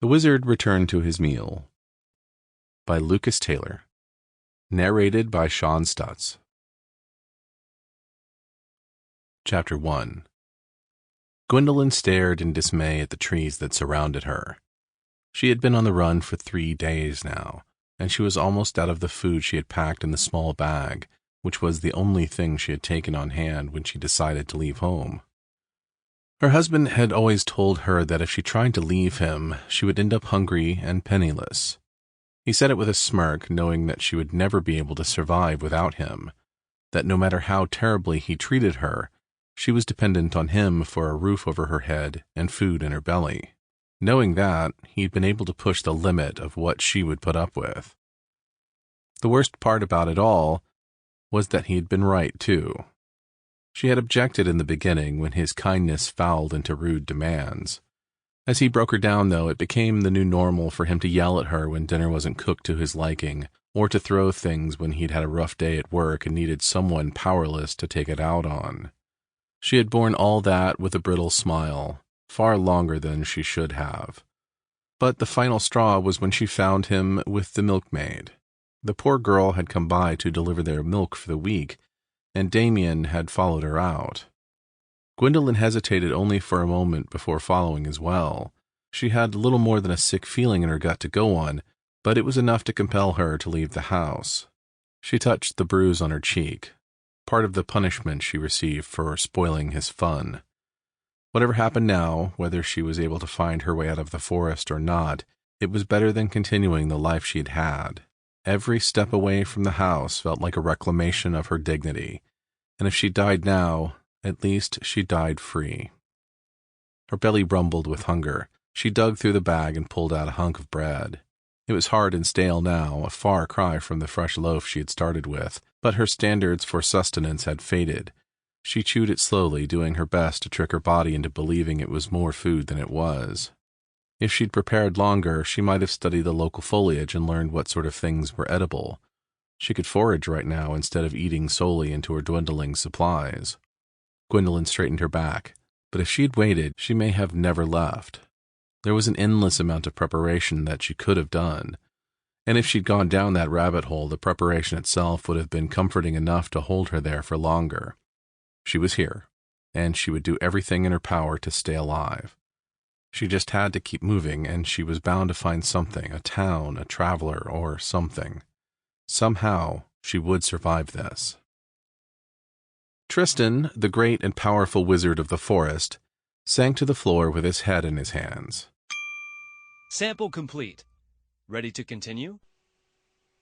The Wizard Returned to His Meal by Lucas Taylor. Narrated by Shawn Stutts. Chapter 1. Gwendolyn stared in dismay at the trees that surrounded her. She had been on the run for 3 days now, and she was almost out of the food she had packed in the small bag, which was the only thing she had taken on hand when she decided to leave home. Her husband had always told her that if she tried to leave him, she would end up hungry and penniless. He said it with a smirk, knowing that she would never be able to survive without him, that no matter how terribly he treated her, she was dependent on him for a roof over her head and food in her belly. Knowing that, he'd been able to push the limit of what she would put up with. The worst part about it all was that he'd been right, too. She had objected in the beginning when his kindness fouled into rude demands. As he broke her down, though, it became the new normal for him to yell at her when dinner wasn't cooked to his liking, or to throw things when he'd had a rough day at work and needed someone powerless to take it out on. She had borne all that with a brittle smile, far longer than she should have. But the final straw was when she found him with the milkmaid. The poor girl had come by to deliver their milk for the week, and Damien had followed her out. Gwendolyn hesitated only for a moment before following as well. She had little more than a sick feeling in her gut to go on, but it was enough to compel her to leave the house. She touched the bruise on her cheek, part of the punishment she received for spoiling his fun. Whatever happened now, whether she was able to find her way out of the forest or not, it was better than continuing the life she'd had. Every step away from the house felt like a reclamation of her dignity, and if she died now, at least she died free. Her belly rumbled with hunger. She dug through the bag and pulled out a hunk of bread. It was hard and stale now, a far cry from the fresh loaf she had started with, but her standards for sustenance had faded. She chewed it slowly, doing her best to trick her body into believing it was more food than it was. If she'd prepared longer, she might have studied the local foliage and learned what sort of things were edible. She could forage right now instead of eating solely into her dwindling supplies. Gwendolyn straightened her back, but if she'd waited, she may have never left. There was an endless amount of preparation that she could have done, and if she'd gone down that rabbit hole, the preparation itself would have been comforting enough to hold her there for longer. She was here, and she would do everything in her power to stay alive. She just had to keep moving, and she was bound to find something, a town, a traveler, or something. Somehow, she would survive this. Tristan, the great and powerful wizard of the forest, sank to the floor with his head in his hands. Sample complete. Ready to continue?